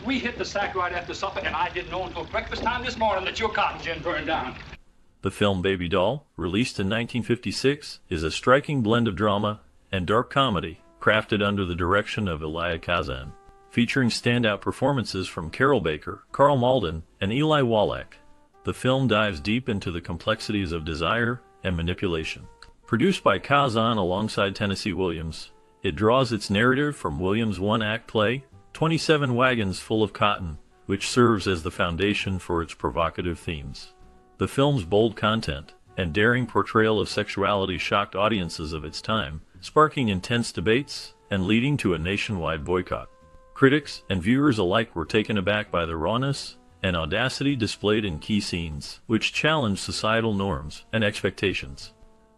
We hit the sack right after supper, and I didn't know until breakfast time this morning that your cotton gin burned down. The film Baby Doll, released in 1956, is a striking blend of drama and dark comedy, crafted under the direction of Elia Kazan, featuring standout performances from Carol Baker, Carl Malden, and Eli Wallach. The film dives deep into the complexities of desire and manipulation. Produced by Kazan alongside Tennessee Williams, it draws its narrative from Williams' one-act play, 27 Wagons Full of Cotton, which serves as the foundation for its provocative themes. The film's bold content and daring portrayal of sexuality shocked audiences of its time, sparking intense debates and leading to a nationwide boycott. Critics and viewers alike were taken aback by the rawness and audacity displayed in key scenes, which challenged societal norms and expectations.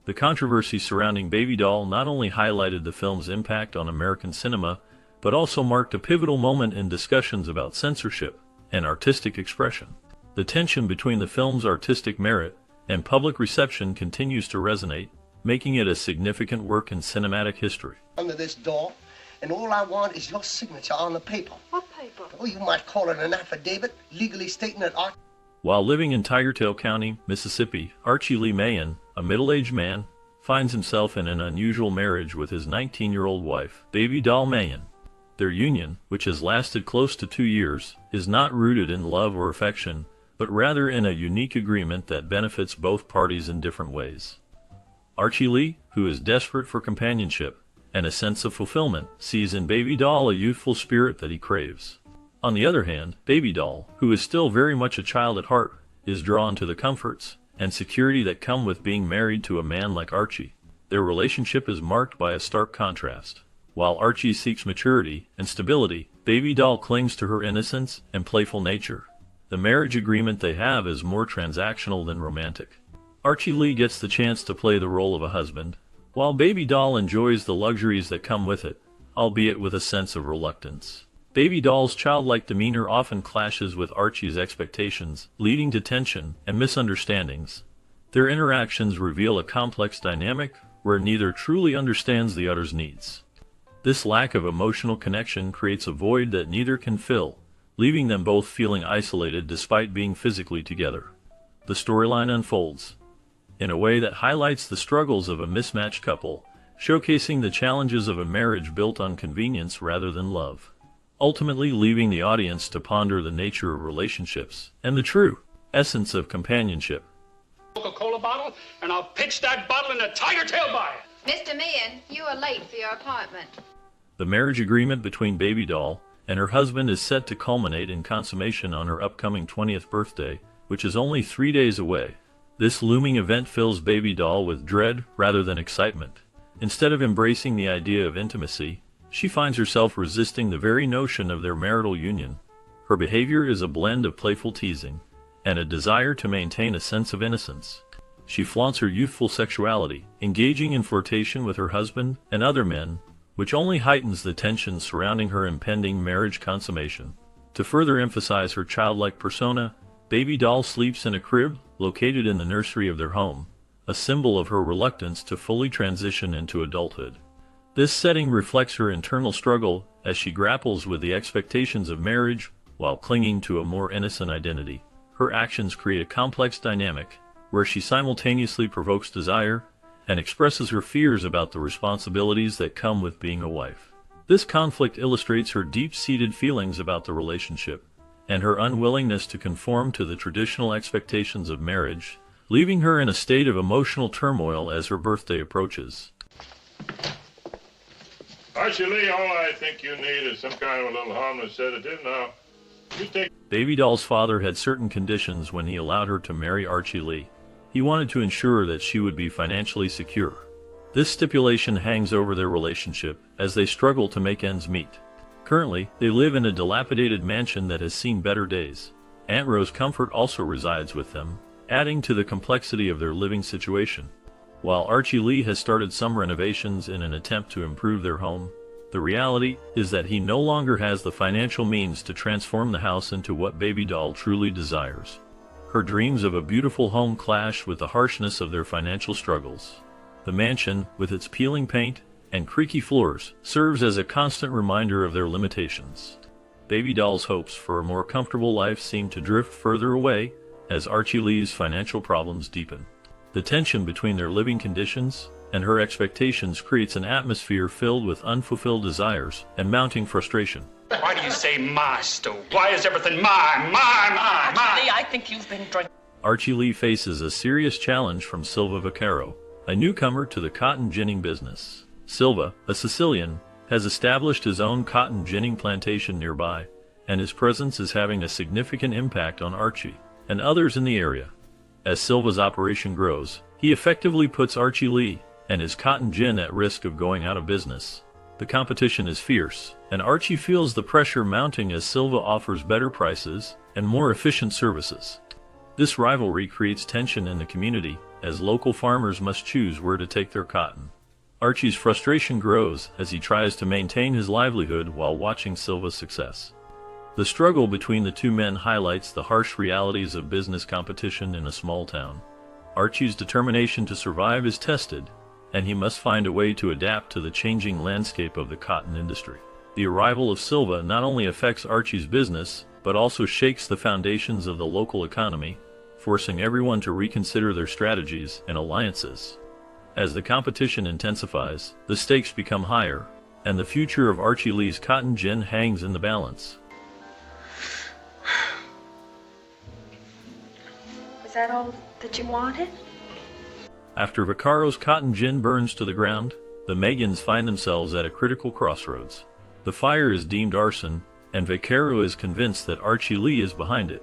The controversy surrounding Baby Doll not only highlighted the film's impact on American cinema, but also marked a pivotal moment in discussions about censorship and artistic expression. The tension between the film's artistic merit and public reception continues to resonate, making it a significant work in cinematic history. Under this door, and all I want is your signature on the paper. What paper? Oh, you might call it an affidavit, legally stating that Archie... While living in Tigertail County, Mississippi, Archie Lee Mahan, a middle-aged man, finds himself in an unusual marriage with his 19-year-old wife, Baby Doll Mahan. Their union, which has lasted close to 2 years, is not rooted in love or affection, but rather in a unique agreement that benefits both parties in different ways. Archie Lee, who is desperate for companionship and a sense of fulfillment, sees in Baby Doll a youthful spirit that he craves. On the other hand, Baby Doll, who is still very much a child at heart, is drawn to the comforts and security that come with being married to a man like Archie. Their relationship is marked by a stark contrast. While Archie seeks maturity and stability, Baby Doll clings to her innocence and playful nature. The marriage agreement they have is more transactional than romantic. Archie Lee gets the chance to play the role of a husband, while Baby Doll enjoys the luxuries that come with it, albeit with a sense of reluctance. Baby Doll's childlike demeanor often clashes with Archie's expectations, leading to tension and misunderstandings. Their interactions reveal a complex dynamic where neither truly understands the other's needs. This lack of emotional connection creates a void that neither can fill, leaving them both feeling isolated despite being physically together. The storyline unfolds in a way that highlights the struggles of a mismatched couple, showcasing the challenges of a marriage built on convenience rather than love, ultimately leaving the audience to ponder the nature of relationships and the true essence of companionship. Coca-Cola bottle, and I'll pitch that bottle in the tiger tail by it. Mr. Meehan, you are late for your appointment. The marriage agreement between Baby Doll and her husband is set to culminate in consummation on her upcoming 20th birthday, which is only 3 days away. This looming event fills Baby Doll with dread rather than excitement. Instead of embracing the idea of intimacy, she finds herself resisting the very notion of their marital union. Her behavior is a blend of playful teasing and a desire to maintain a sense of innocence. She flaunts her youthful sexuality, engaging in flirtation with her husband and other men, which only heightens the tension surrounding her impending marriage consummation. To further emphasize her childlike persona, Baby Doll sleeps in a crib located in the nursery of their home, a symbol of her reluctance to fully transition into adulthood. This setting reflects her internal struggle as she grapples with the expectations of marriage while clinging to a more innocent identity. Her actions create a complex dynamic where she simultaneously provokes desire and expresses her fears about the responsibilities that come with being a wife. This conflict illustrates her deep-seated feelings about the relationship and her unwillingness to conform to the traditional expectations of marriage, leaving her in a state of emotional turmoil as her birthday approaches. Archie Lee, all I think you need is some kind of a little harmless sedative. Now, you take... Baby Doll's father had certain conditions when he allowed her to marry Archie Lee. He wanted to ensure that she would be financially secure. This stipulation hangs over their relationship as they struggle to make ends meet. Currently, they live in a dilapidated mansion that has seen better days. Aunt Rose Comfort also resides with them, adding to the complexity of their living situation. While Archie Lee has started some renovations in an attempt to improve their home, the reality is that he no longer has the financial means to transform the house into what Baby Doll truly desires. Her dreams of a beautiful home clash with the harshness of their financial struggles. The mansion, with its peeling paint and creaky floors, serves as a constant reminder of their limitations. Baby Doll's hopes for a more comfortable life seem to drift further away as Archie Lee's financial problems deepen. The tension between their living conditions and her expectations creates an atmosphere filled with unfulfilled desires and mounting frustration. Why do you say my stove? Why is everything mine? Actually, I think you've been drinking. Archie Lee faces a serious challenge from Silva Vaccaro, a newcomer to the cotton ginning business. Silva, a Sicilian, has established his own cotton ginning plantation nearby, and his presence is having a significant impact on Archie and others in the area. As Silva's operation grows, he effectively puts Archie Lee and his cotton gin at risk of going out of business. The competition is fierce, and Archie feels the pressure mounting as Silva offers better prices and more efficient services. This rivalry creates tension in the community, as local farmers must choose where to take their cotton. Archie's frustration grows as he tries to maintain his livelihood while watching Silva's success. The struggle between the two men highlights the harsh realities of business competition in a small town. Archie's determination to survive is tested, and he must find a way to adapt to the changing landscape of the cotton industry. The arrival of Silva not only affects Archie's business, but also shakes the foundations of the local economy, forcing everyone to reconsider their strategies and alliances. As the competition intensifies, the stakes become higher, and the future of Archie Lee's cotton gin hangs in the balance. Was that all that you wanted? After Vaccaro's cotton gin burns to the ground, the Megans find themselves at a critical crossroads. The fire is deemed arson, and Vaccaro is convinced that Archie Lee is behind it.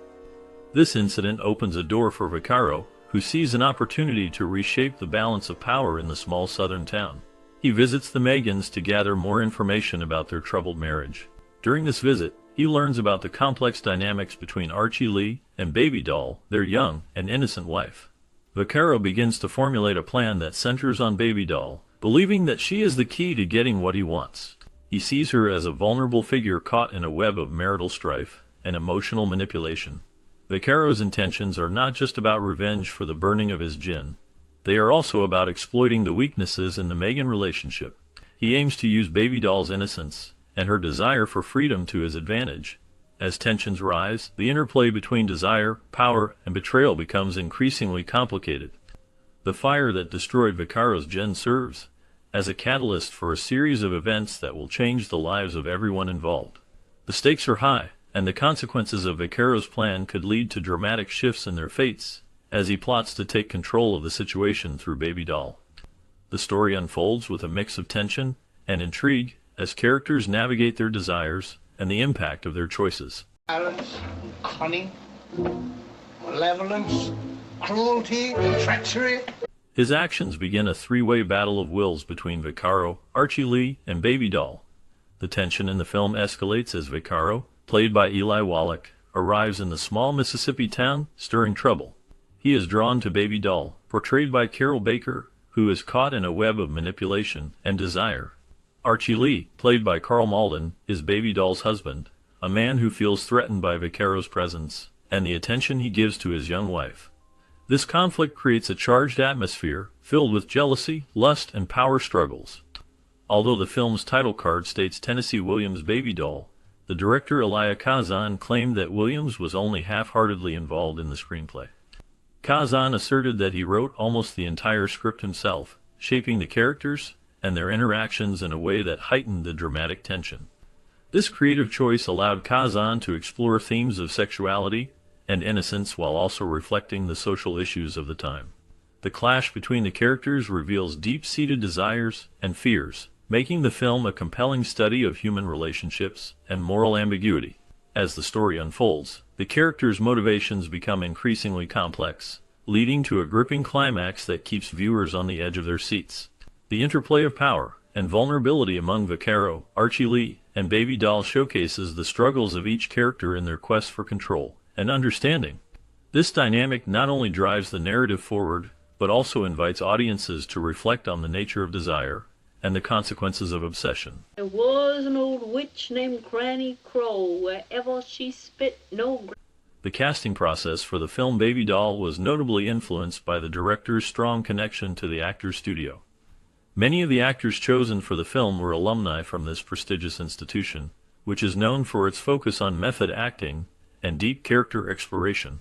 This incident opens a door for Vaccaro, who sees an opportunity to reshape the balance of power in the small southern town. He visits the Megans to gather more information about their troubled marriage. During this visit, he learns about the complex dynamics between Archie Lee and Baby Doll, their young and innocent wife. Vaccaro begins to formulate a plan that centers on Baby Doll, believing that she is the key to getting what he wants. He sees her as a vulnerable figure caught in a web of marital strife and emotional manipulation. Vaccaro's intentions are not just about revenge for the burning of his gin. They are also about exploiting the weaknesses in the Megan relationship. He aims to use Baby Doll's innocence and her desire for freedom to his advantage. As tensions rise, the interplay between desire, power, and betrayal becomes increasingly complicated. The fire that destroyed Vaccaro's gin serves as a catalyst for a series of events that will change the lives of everyone involved. The stakes are high, and the consequences of Vaccaro's plan could lead to dramatic shifts in their fates, as he plots to take control of the situation through Baby Doll. The story unfolds with a mix of tension and intrigue as characters navigate their desires and the impact of their choices. Violence, cunning, malevolence, cruelty, treachery. His actions begin a three-way battle of wills between Vaccaro, Archie Lee, and Baby Doll. The tension in the film escalates as Vaccaro, played by Eli Wallach, arrives in the small Mississippi town, stirring trouble. He is drawn to Baby Doll, portrayed by Carol Baker, who is caught in a web of manipulation and desire. Archie Lee, played by Carl Malden, is Baby Doll's husband, a man who feels threatened by Vaccaro's presence and the attention he gives to his young wife. This conflict creates a charged atmosphere filled with jealousy, lust, and power struggles. Although the film's title card states Tennessee Williams' Baby Doll, the director Elia Kazan claimed that Williams was only half-heartedly involved in the screenplay. Kazan asserted that he wrote almost the entire script himself, shaping the characters and their interactions in a way that heightened the dramatic tension. This creative choice allowed Kazan to explore themes of sexuality and innocence while also reflecting the social issues of the time. The clash between the characters reveals deep-seated desires and fears, making the film a compelling study of human relationships and moral ambiguity. As the story unfolds, the characters' motivations become increasingly complex, leading to a gripping climax that keeps viewers on the edge of their seats. The interplay of power and vulnerability among Vaccaro, Archie Lee, and Baby Doll showcases the struggles of each character in their quest for control and understanding. This dynamic not only drives the narrative forward, but also invites audiences to reflect on the nature of desire and the consequences of obsession. There was an old witch named Granny Crow. Wherever she spit, The casting process for the film Baby Doll was notably influenced by the director's strong connection to the actor's studio. Many of the actors chosen for the film were alumni from this prestigious institution, which is known for its focus on method acting and deep character exploration.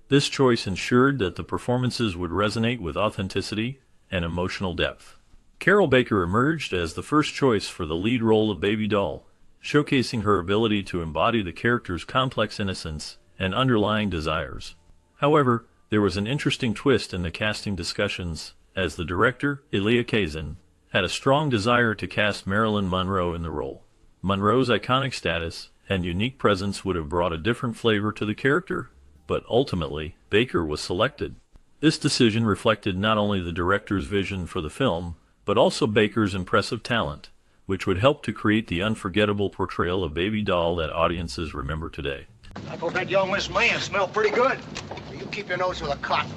This choice ensured that the performances would resonate with authenticity and emotional depth. Carol Baker emerged as the first choice for the lead role of Baby Doll, showcasing her ability to embody the character's complex innocence and underlying desires. However, there was an interesting twist in the casting discussions, as the director, Elia Kazan, had a strong desire to cast Marilyn Monroe in the role. Monroe's iconic status and unique presence would have brought a different flavor to the character, but ultimately, Baker was selected. This decision reflected not only the director's vision for the film, but also Baker's impressive talent, which would help to create the unforgettable portrayal of Baby Doll that audiences remember today. I thought that young Miss Mayan smelled pretty good. You keep your nose to the cotton.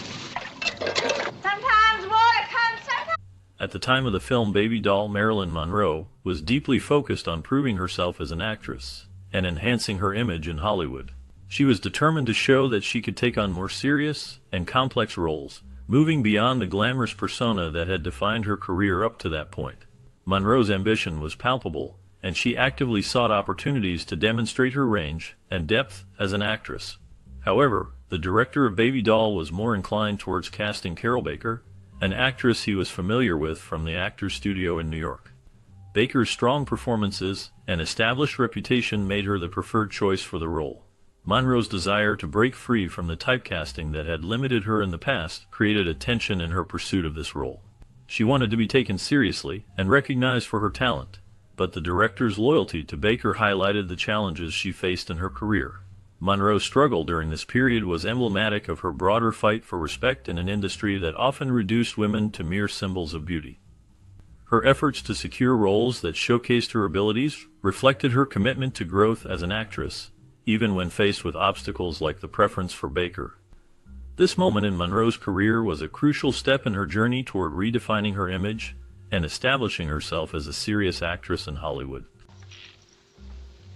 Sometimes water comes, sometimes... At the time of the film, Baby Doll Marilyn Monroe was deeply focused on proving herself as an actress and enhancing her image in Hollywood. She was determined to show that she could take on more serious and complex roles, moving beyond the glamorous persona that had defined her career up to that point. Monroe's ambition was palpable, and she actively sought opportunities to demonstrate her range and depth as an actress. However, the director of Baby Doll was more inclined towards casting Carol Baker, an actress he was familiar with from the Actors Studio in New York. Baker's strong performances and established reputation made her the preferred choice for the role. Monroe's desire to break free from the typecasting that had limited her in the past created a tension in her pursuit of this role. She wanted to be taken seriously and recognized for her talent, but the director's loyalty to Baker highlighted the challenges she faced in her career. Monroe's struggle during this period was emblematic of her broader fight for respect in an industry that often reduced women to mere symbols of beauty. Her efforts to secure roles that showcased her abilities reflected her commitment to growth as an actress, even when faced with obstacles like the preference for Baker. This moment in Monroe's career was a crucial step in her journey toward redefining her image and establishing herself as a serious actress in Hollywood.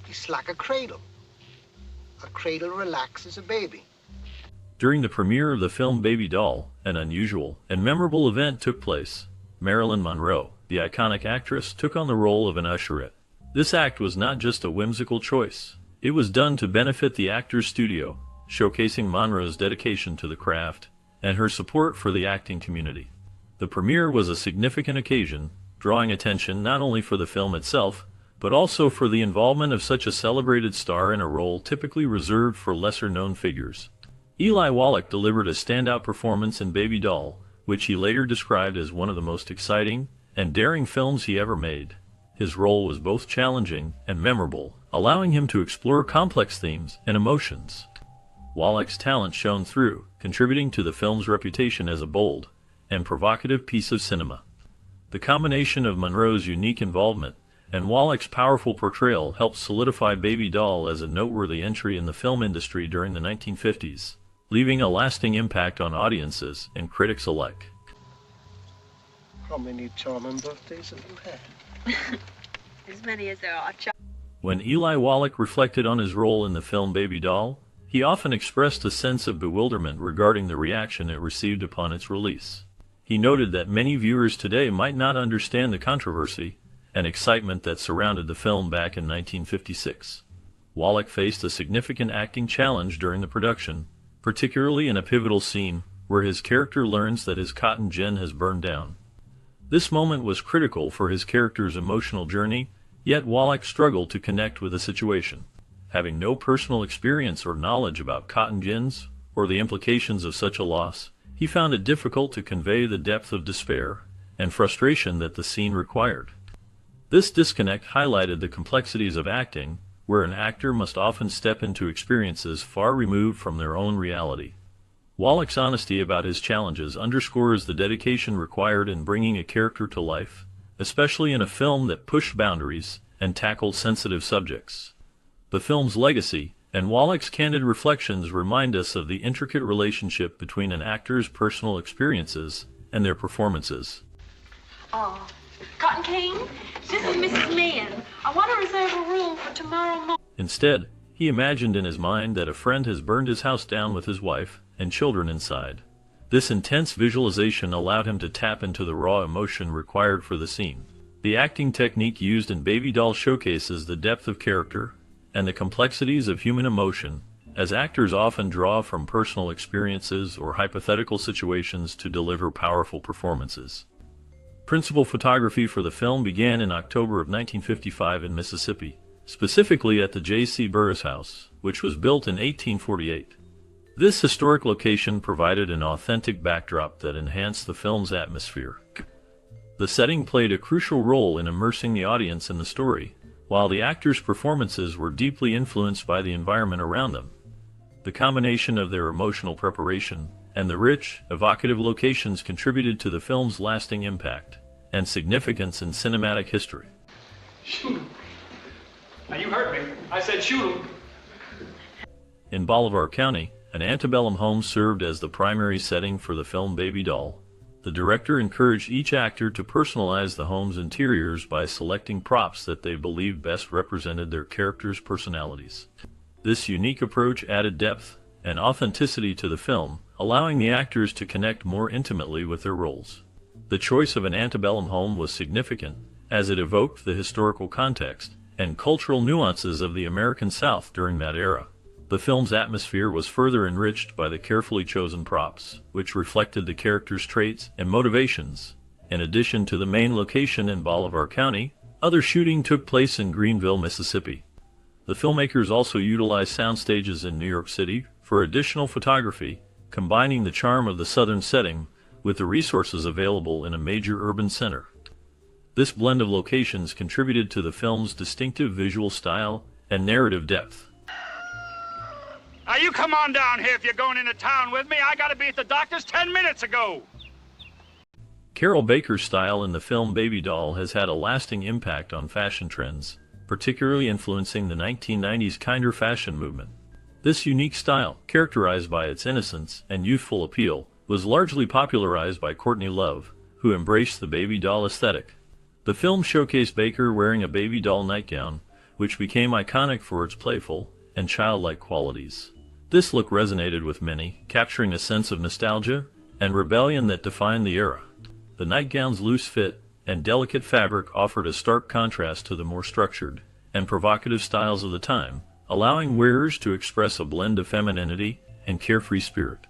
It's like a cradle. A cradle relaxes a baby. During the premiere of the film Baby Doll, an unusual and memorable event took place. Marilyn Monroe, the iconic actress, took on the role of an usherette. This act was not just a whimsical choice. It was done to benefit the Actors Studio, showcasing Monroe's dedication to the craft and her support for the acting community. The premiere was a significant occasion, drawing attention not only for the film itself, but also for the involvement of such a celebrated star in a role typically reserved for lesser-known figures. Eli Wallach delivered a standout performance in Baby Doll, which he later described as one of the most exciting and daring films he ever made. His role was both challenging and memorable, allowing him to explore complex themes and emotions. Wallach's talent shone through, contributing to the film's reputation as a bold and provocative piece of cinema. The combination of Monroe's unique involvement and Wallach's powerful portrayal helped solidify Baby Doll as a noteworthy entry in the film industry during the 1950s, leaving a lasting impact on audiences and critics alike. How many charming birthdays have you had? As many as there are. When Eli Wallach reflected on his role in the film Baby Doll, he often expressed a sense of bewilderment regarding the reaction it received upon its release. He noted that many viewers today might not understand the controversy and excitement that surrounded the film back in 1956. Wallach faced a significant acting challenge during the production, particularly in a pivotal scene where his character learns that his cotton gin has burned down. This moment was critical for his character's emotional journey, yet Wallach struggled to connect with the situation. Having no personal experience or knowledge about cotton gins or the implications of such a loss, he found it difficult to convey the depth of despair and frustration that the scene required. This disconnect highlighted the complexities of acting, where an actor must often step into experiences far removed from their own reality. Wallach's honesty about his challenges underscores the dedication required in bringing a character to life, especially in a film that pushed boundaries and tackled sensitive subjects. The film's legacy and Wallach's candid reflections remind us of the intricate relationship between an actor's personal experiences and their performances. Oh, Cotton King, this is Mrs. Mann. I want to reserve a room for tomorrow morning. Instead, he imagined in his mind that a friend has burned his house down with his wife and children inside. This intense visualization allowed him to tap into the raw emotion required for the scene. The acting technique used in Baby Doll showcases the depth of character and the complexities of human emotion, as actors often draw from personal experiences or hypothetical situations to deliver powerful performances. Principal photography for the film began in October of 1955 in Mississippi, specifically at the J.C. Burris House, which was built in 1848. This historic location provided an authentic backdrop that enhanced the film's atmosphere. The setting played a crucial role in immersing the audience in the story, while the actors' performances were deeply influenced by the environment around them. The combination of their emotional preparation and the rich, evocative locations contributed to the film's lasting impact and significance in cinematic history. Shoot him. Now you heard me. I said shoot him. In Bolivar County, an antebellum home served as the primary setting for the film Baby Doll. The director encouraged each actor to personalize the home's interiors by selecting props that they believed best represented their characters' personalities. This unique approach added depth and authenticity to the film, allowing the actors to connect more intimately with their roles. The choice of an antebellum home was significant, as it evoked the historical context and cultural nuances of the American South during that era. The film's atmosphere was further enriched by the carefully chosen props, which reflected the characters' traits and motivations. In addition to the main location in Bolivar County, other shooting took place in Greenville, Mississippi. The filmmakers also utilized sound stages in New York City for additional photography, combining the charm of the southern setting with the resources available in a major urban center. This blend of locations contributed to the film's distinctive visual style and narrative depth. Now you come on down here if you're going into town with me. I gotta be at the doctor's 10 minutes ago. Carol Baker's style in the film Baby Doll has had a lasting impact on fashion trends, particularly influencing the 1990s kinder fashion movement. This unique style, characterized by its innocence and youthful appeal, was largely popularized by Courtney Love, who embraced the baby doll aesthetic. The film showcased Baker wearing a baby doll nightgown, which became iconic for its playful and childlike qualities. This look resonated with many, capturing a sense of nostalgia and rebellion that defined the era. The nightgown's loose fit and delicate fabric offered a stark contrast to the more structured and provocative styles of the time, allowing wearers to express a blend of femininity and carefree spirit.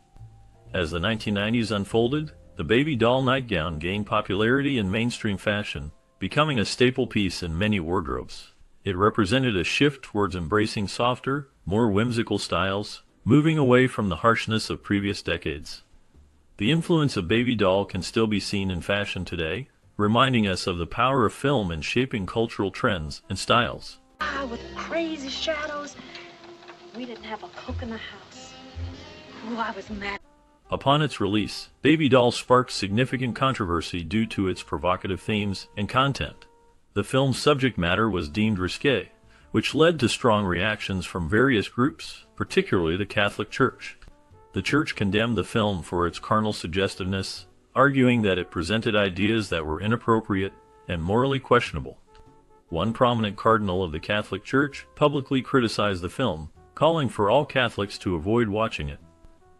As the 1990s unfolded, the baby doll nightgown gained popularity in mainstream fashion, becoming a staple piece in many wardrobes. It represented a shift towards embracing softer, more whimsical styles, moving away from the harshness of previous decades. The influence of Baby Doll can still be seen in fashion today, reminding us of the power of film in shaping cultural trends and styles. With crazy shadows. We didn't have a cook in the house. Oh, I was mad. Upon its release, Baby Doll sparked significant controversy due to its provocative themes and content. The film's subject matter was deemed risque, which led to strong reactions from various groups, particularly the Catholic Church. The Church condemned the film for its carnal suggestiveness, arguing that it presented ideas that were inappropriate and morally questionable. One prominent cardinal of the Catholic Church publicly criticized the film, calling for all Catholics to avoid watching it.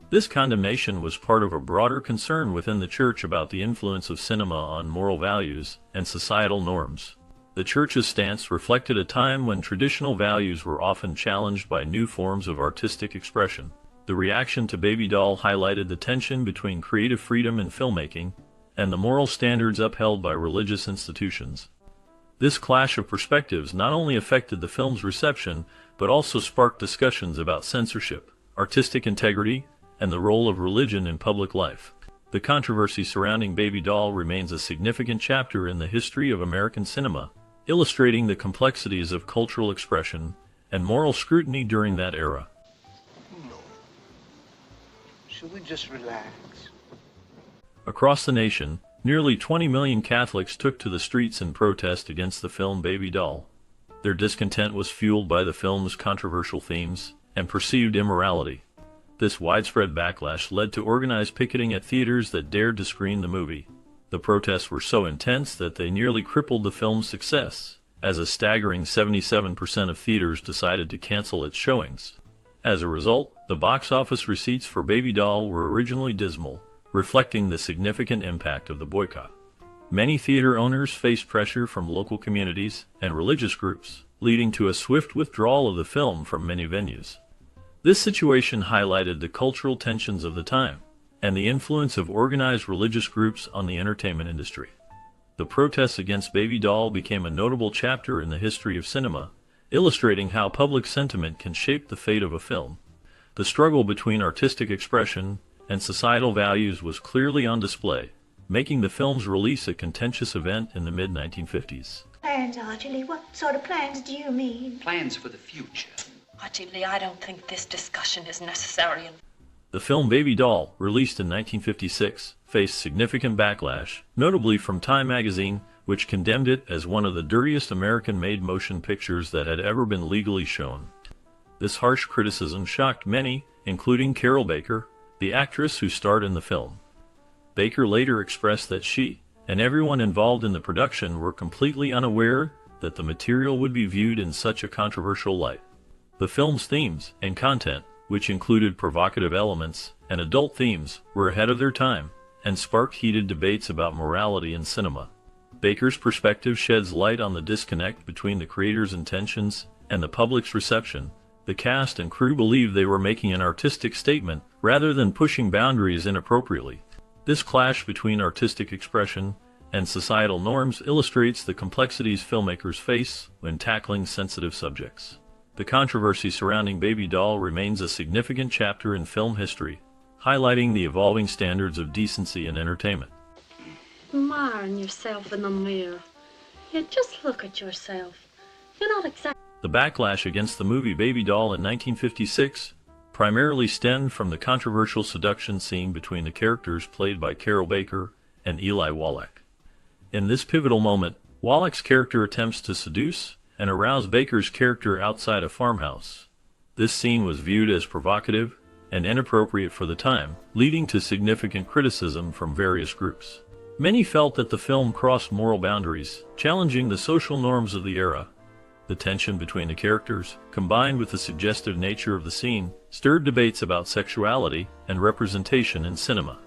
This condemnation was part of a broader concern within the Church about the influence of cinema on moral values and societal norms. The Church's stance reflected a time when traditional values were often challenged by new forms of artistic expression. The reaction to Baby Doll highlighted the tension between creative freedom in filmmaking and the moral standards upheld by religious institutions. This clash of perspectives not only affected the film's reception, but also sparked discussions about censorship, artistic integrity, and the role of religion in public life. The controversy surrounding Baby Doll remains a significant chapter in the history of American cinema, illustrating the complexities of cultural expression and moral scrutiny during that era. No. Should we just relax? Across the nation, nearly 20 million Catholics took to the streets in protest against the film Baby Doll. Their discontent was fueled by the film's controversial themes and perceived immorality. This widespread backlash led to organized picketing at theaters that dared to screen the movie. The protests were so intense that they nearly crippled the film's success, as a staggering 77% of theaters decided to cancel its showings. As a result, the box office receipts for Baby Doll were originally dismal, reflecting the significant impact of the boycott. Many theater owners faced pressure from local communities and religious groups, leading to a swift withdrawal of the film from many venues. This situation highlighted the cultural tensions of the time and the influence of organized religious groups on the entertainment industry. The protests against Baby Doll became a notable chapter in the history of cinema, illustrating how public sentiment can shape the fate of a film. The struggle between artistic expression and societal values was clearly on display, making the film's release a contentious event in the mid-1950s. Plans, Archie Lee? What sort of plans do you mean? Plans for the future. Archie Lee, I don't think this discussion is necessary. The film Baby Doll, released in 1956, faced significant backlash, notably from Time magazine, which condemned it as one of the dirtiest American-made motion pictures that had ever been legally shown. This harsh criticism shocked many, including Carol Baker, the actress who starred in the film. Baker later expressed that she and everyone involved in the production were completely unaware that the material would be viewed in such a controversial light. The film's themes and content, which included provocative elements and adult themes, were ahead of their time and sparked heated debates about morality in cinema. Baker's perspective sheds light on the disconnect between the creator's intentions and the public's reception. The cast and crew believed they were making an artistic statement rather than pushing boundaries inappropriately. This clash between artistic expression and societal norms illustrates the complexities filmmakers face when tackling sensitive subjects. The controversy surrounding Baby Doll remains a significant chapter in film history, highlighting the evolving standards of decency in entertainment. Admiring yourself in the mirror. Yeah, just look at yourself. You're not exactly... The backlash against the movie Baby Doll in 1956 primarily stemmed from the controversial seduction scene between the characters played by Carol Baker and Eli Wallach. In this pivotal moment, Wallach's character attempts to seduce and arouse Baker's character outside a farmhouse. This scene was viewed as provocative and inappropriate for the time, leading to significant criticism from various groups. Many felt that the film crossed moral boundaries, challenging the social norms of the era. The tension between the characters, combined with the suggestive nature of the scene, stirred debates about sexuality and representation in cinema.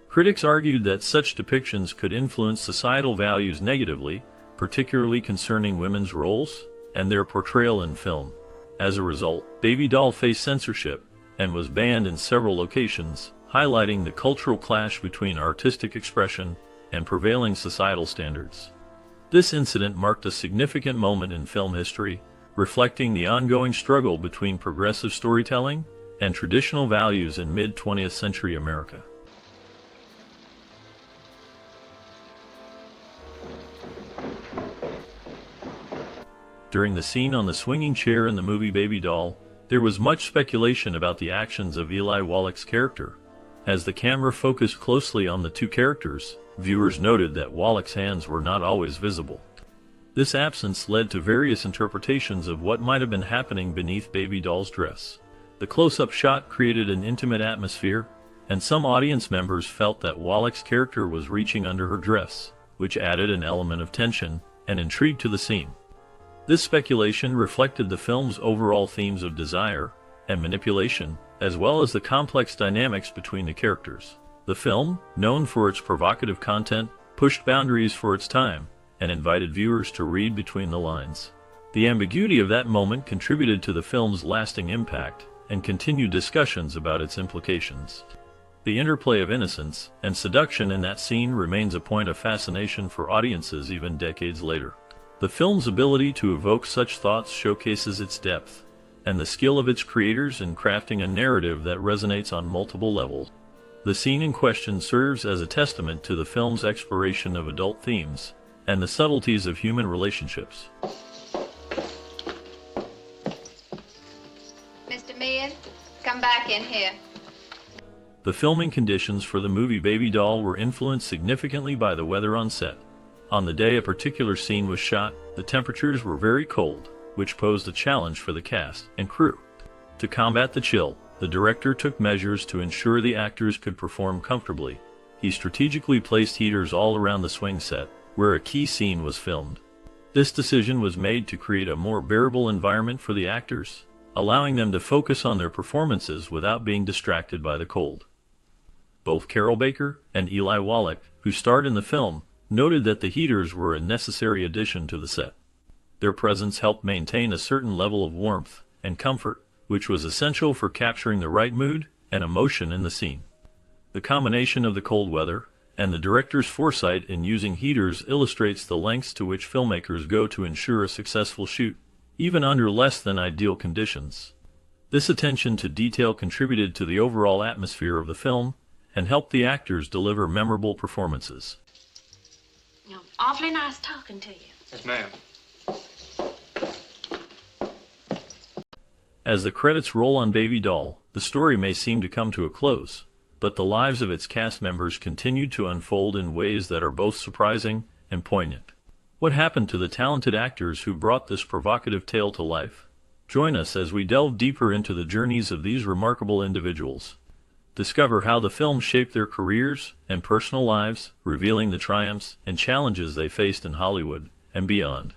Critics argued that such depictions could influence societal values negatively, particularly concerning women's roles and their portrayal in film. As a result, Baby Doll faced censorship and was banned in several locations, highlighting the cultural clash between artistic expression and prevailing societal standards. This incident marked a significant moment in film history, reflecting the ongoing struggle between progressive storytelling and traditional values in mid-20th century America. During the scene on the swinging chair in the movie Baby Doll, there was much speculation about the actions of Eli Wallach's character. As the camera focused closely on the two characters, viewers noted that Wallach's hands were not always visible. This absence led to various interpretations of what might have been happening beneath Baby Doll's dress. The close-up shot created an intimate atmosphere, and some audience members felt that Wallach's character was reaching under her dress, which added an element of tension and intrigue to the scene. This speculation reflected the film's overall themes of desire and manipulation, as well as the complex dynamics between the characters. The film, known for its provocative content, pushed boundaries for its time and invited viewers to read between the lines. The ambiguity of that moment contributed to the film's lasting impact and continued discussions about its implications. The interplay of innocence and seduction in that scene remains a point of fascination for audiences even decades later. The film's ability to evoke such thoughts showcases its depth and the skill of its creators in crafting a narrative that resonates on multiple levels. The scene in question serves as a testament to the film's exploration of adult themes and the subtleties of human relationships. Mr. Meehan, come back in here. The filming conditions for the movie Baby Doll were influenced significantly by the weather on set. On the day a particular scene was shot, the temperatures were very cold, which posed a challenge for the cast and crew. To combat the chill, the director took measures to ensure the actors could perform comfortably. He strategically placed heaters all around the swing set, where a key scene was filmed. This decision was made to create a more bearable environment for the actors, allowing them to focus on their performances without being distracted by the cold. Both Carol Baker and Eli Wallach, who starred in the film, noted that the heaters were a necessary addition to the set. Their presence helped maintain a certain level of warmth and comfort, which was essential for capturing the right mood and emotion in the scene. The combination of the cold weather and the director's foresight in using heaters illustrates the lengths to which filmmakers go to ensure a successful shoot, even under less than ideal conditions. This attention to detail contributed to the overall atmosphere of the film and helped the actors deliver memorable performances. Awfully nice talking to you. Yes, ma'am. As the credits roll on Baby Doll, the story may seem to come to a close, but the lives of its cast members continue to unfold in ways that are both surprising and poignant. What happened to the talented actors who brought this provocative tale to life? Join us as we delve deeper into the journeys of these remarkable individuals. Discover how the film shaped their careers and personal lives, revealing the triumphs and challenges they faced in Hollywood and beyond.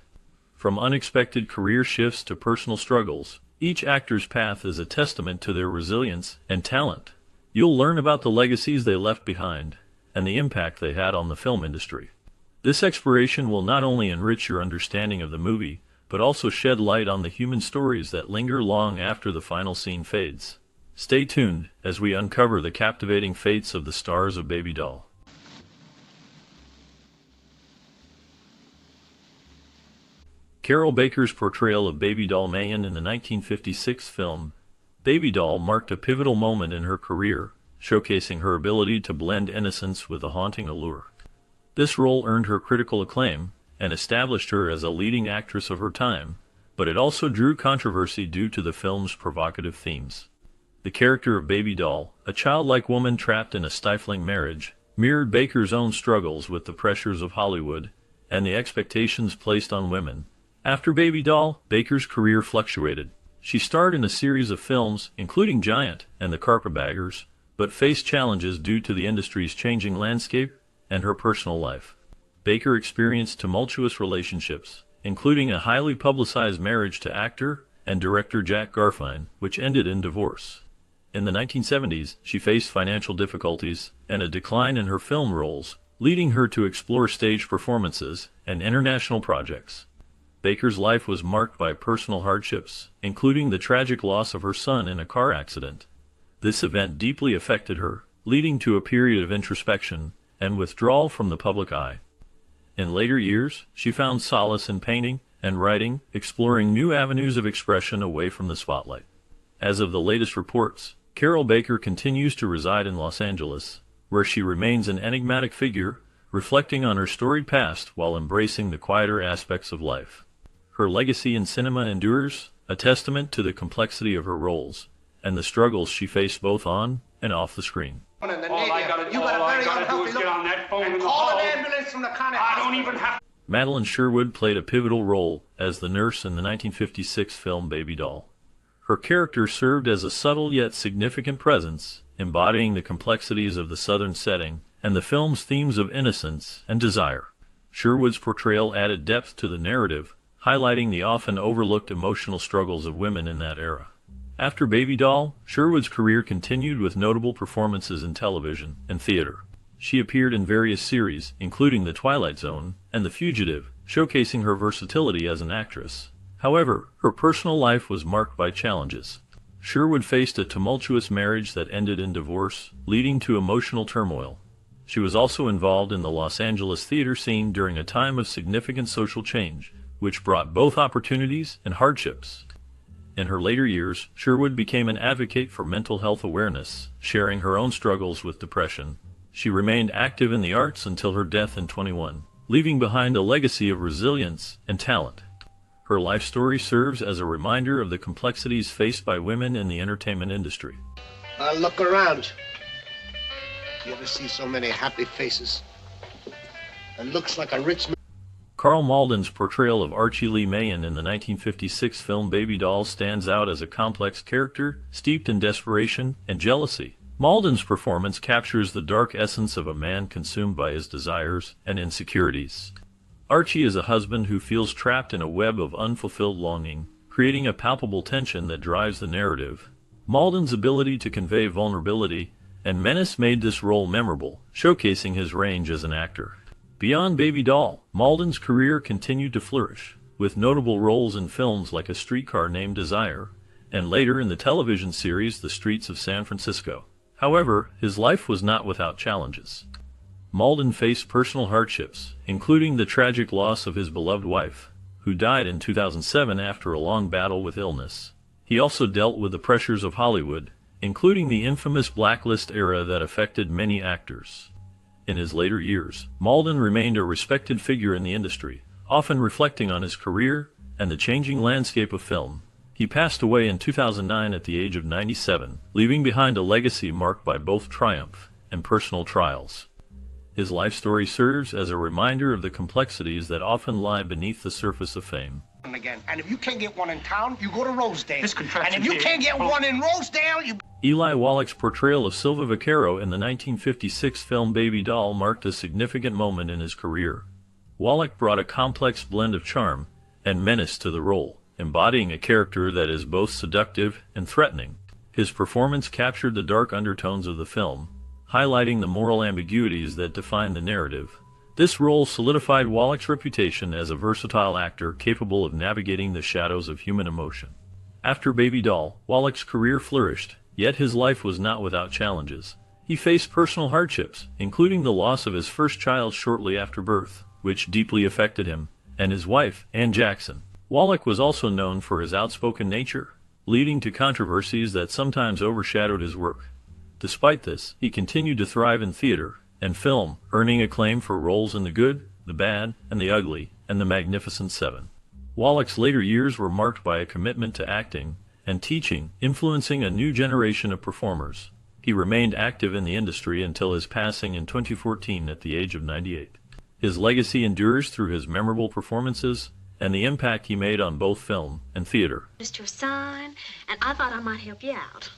From unexpected career shifts to personal struggles, each actor's path is a testament to their resilience and talent. You'll learn about the legacies they left behind and the impact they had on the film industry. This exploration will not only enrich your understanding of the movie, but also shed light on the human stories that linger long after the final scene fades. Stay tuned as we uncover the captivating fates of the stars of Baby Doll. Carol Baker's portrayal of Baby Doll Mayen in the 1956 film Baby Doll marked a pivotal moment in her career, showcasing her ability to blend innocence with a haunting allure. This role earned her critical acclaim and established her as a leading actress of her time, but it also drew controversy due to the film's provocative themes. The character of Baby Doll, a childlike woman trapped in a stifling marriage, mirrored Baker's own struggles with the pressures of Hollywood and the expectations placed on women. After Baby Doll, Baker's career fluctuated. She starred in a series of films, including Giant and The Carpetbaggers, but faced challenges due to the industry's changing landscape and her personal life. Baker experienced tumultuous relationships, including a highly publicized marriage to actor and director Jack Garfein, which ended in divorce. In the 1970s, she faced financial difficulties and a decline in her film roles, leading her to explore stage performances and international projects. Baker's life was marked by personal hardships, including the tragic loss of her son in a car accident. This event deeply affected her, leading to a period of introspection and withdrawal from the public eye. In later years, she found solace in painting and writing, exploring new avenues of expression away from the spotlight. As of the latest reports, Carol Baker continues to reside in Los Angeles, where she remains an enigmatic figure, reflecting on her storied past while embracing the quieter aspects of life. Her legacy in cinema endures, a testament to the complexity of her roles and the struggles she faced both on and off the screen. All I gotta do is get on that phone in the hall. I don't even have to. Madeline Sherwood played a pivotal role as the nurse in the 1956 film Baby Doll. Her character served as a subtle yet significant presence, embodying the complexities of the Southern setting and the film's themes of innocence and desire. Sherwood's portrayal added depth to the narrative, highlighting the often overlooked emotional struggles of women in that era. After Baby Doll, Sherwood's career continued with notable performances in television and theater. She appeared in various series, including The Twilight Zone and The Fugitive, showcasing her versatility as an actress. However, her personal life was marked by challenges. Sherwood faced a tumultuous marriage that ended in divorce, leading to emotional turmoil. She was also involved in the Los Angeles theater scene during a time of significant social change, which brought both opportunities and hardships. In her later years, Sherwood became an advocate for mental health awareness, sharing her own struggles with depression. She remained active in the arts until her death in 2021, leaving behind a legacy of resilience and talent. Her life story serves as a reminder of the complexities faced by women in the entertainment industry. Look around. You ever see so many happy faces? It looks like a rich man. Carl Malden's portrayal of Archie Lee Mayen in the 1956 film Baby Doll stands out as a complex character, steeped in desperation and jealousy. Malden's performance captures the dark essence of a man consumed by his desires and insecurities. Archie is a husband who feels trapped in a web of unfulfilled longing, creating a palpable tension that drives the narrative. Malden's ability to convey vulnerability and menace made this role memorable, showcasing his range as an actor. Beyond Baby Doll, Malden's career continued to flourish, with notable roles in films like A Streetcar Named Desire, and later in the television series The Streets of San Francisco. However, his life was not without challenges. Malden faced personal hardships, including the tragic loss of his beloved wife, who died in 2007 after a long battle with illness. He also dealt with the pressures of Hollywood, including the infamous blacklist era that affected many actors. In his later years, Malden remained a respected figure in the industry, often reflecting on his career and the changing landscape of film. He passed away in 2009 at the age of 97, leaving behind a legacy marked by both triumph and personal trials. His life story serves as a reminder of the complexities that often lie beneath the surface of fame. Again. And if you can't get one in town, you go to Rosedale. This contraption And if you here- can't get one in Rosedale, you... Eli Wallach's portrayal of Silva Vaquero in the 1956 film Baby Doll marked a significant moment in his career. Wallach brought a complex blend of charm and menace to the role, embodying a character that is both seductive and threatening. His performance captured the dark undertones of the film, highlighting the moral ambiguities that define the narrative. This role solidified Wallach's reputation as a versatile actor capable of navigating the shadows of human emotion. After Baby Doll, Wallach's career flourished, yet his life was not without challenges. He faced personal hardships, including the loss of his first child shortly after birth, which deeply affected him, and his wife, Ann Jackson. Wallach was also known for his outspoken nature, leading to controversies that sometimes overshadowed his work. Despite this, he continued to thrive in theater and film, earning acclaim for roles in The Good, the Bad, and the Ugly, and The Magnificent Seven. Wallach's later years were marked by a commitment to acting and teaching, influencing a new generation of performers. He remained active in the industry until his passing in 2014 at the age of 98. His legacy endures through his memorable performances and the impact he made on both film and theater. Just your sign, and I thought I might help you out.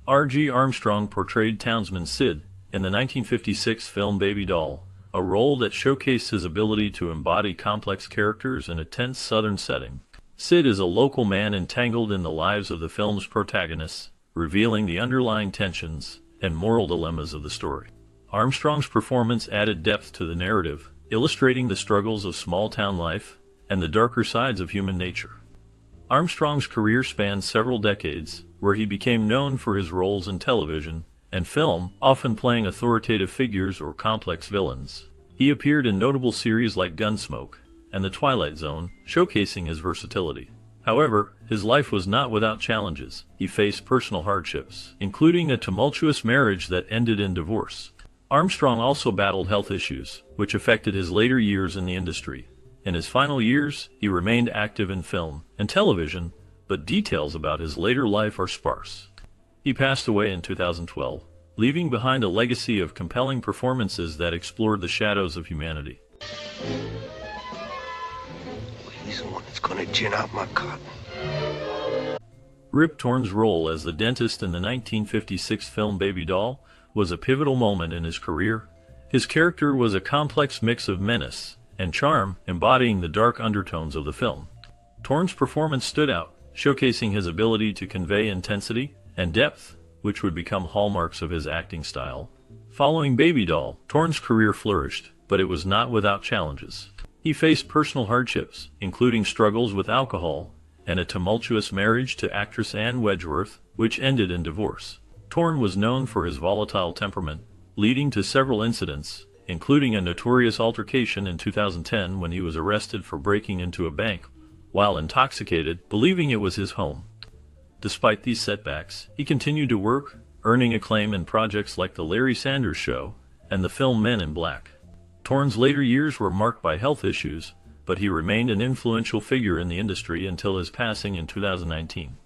R.G. Armstrong portrayed townsman Sid in the 1956 film Baby Doll, a role that showcased his ability to embody complex characters in a tense southern setting. Sid is a local man entangled in the lives of the film's protagonists, revealing the underlying tensions and moral dilemmas of the story. Armstrong's performance added depth to the narrative, illustrating the struggles of small-town life and the darker sides of human nature. Armstrong's career spanned several decades, where he became known for his roles in television and film, often playing authoritative figures or complex villains. He appeared in notable series like Gunsmoke and The Twilight Zone, showcasing his versatility. However, his life was not without challenges. He faced personal hardships, including a tumultuous marriage that ended in divorce. Armstrong also battled health issues, which affected his later years in the industry. In his final years, he remained active in film and television, but details about his later life are sparse. He passed away in 2012, leaving behind a legacy of compelling performances that explored the shadows of humanity. He's the one that's gonna gin out my cotton. Rip Torn's role as the dentist in the 1956 film Baby Doll was a pivotal moment in his career. His character was a complex mix of menace and charm, embodying the dark undertones of the film. Torn's performance stood out, showcasing his ability to convey intensity and depth, which would become hallmarks of his acting style. Following Baby Doll, Torn's career flourished, but it was not without challenges. He faced personal hardships, including struggles with alcohol and a tumultuous marriage to actress Anne Wedgeworth, which ended in divorce. Torn was known for his volatile temperament, leading to several incidents, including a notorious altercation in 2010 when he was arrested for breaking into a bank while intoxicated, believing it was his home. Despite these setbacks, he continued to work, earning acclaim in projects like The Larry Sanders Show and the film Men in Black. Torn's later years were marked by health issues, but he remained an influential figure in the industry until his passing in 2019.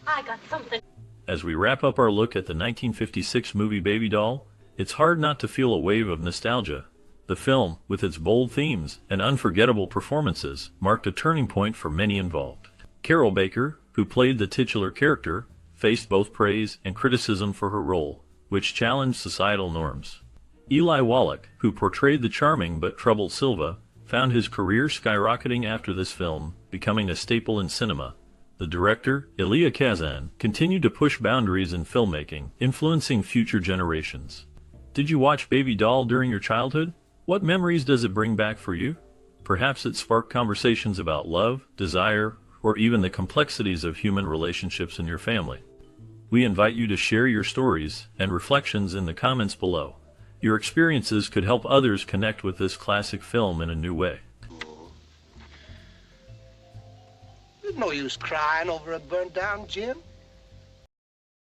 I got something. As we wrap up our look at the 1956 movie Baby Doll, it's hard not to feel a wave of nostalgia. The film, with its bold themes and unforgettable performances, marked a turning point for many involved. Carol Baker, who played the titular character, faced both praise and criticism for her role, which challenged societal norms. Eli Wallach, who portrayed the charming but troubled Silva, found his career skyrocketing after this film, becoming a staple in cinema. The director, Elia Kazan, continued to push boundaries in filmmaking, influencing future generations. Did you watch Baby Doll during your childhood? What memories does it bring back for you? Perhaps it sparked conversations about love, desire, or even the complexities of human relationships in your family. We invite you to share your stories and reflections in the comments below. Your experiences could help others connect with this classic film in a new way. There's no use crying over a burnt down gym.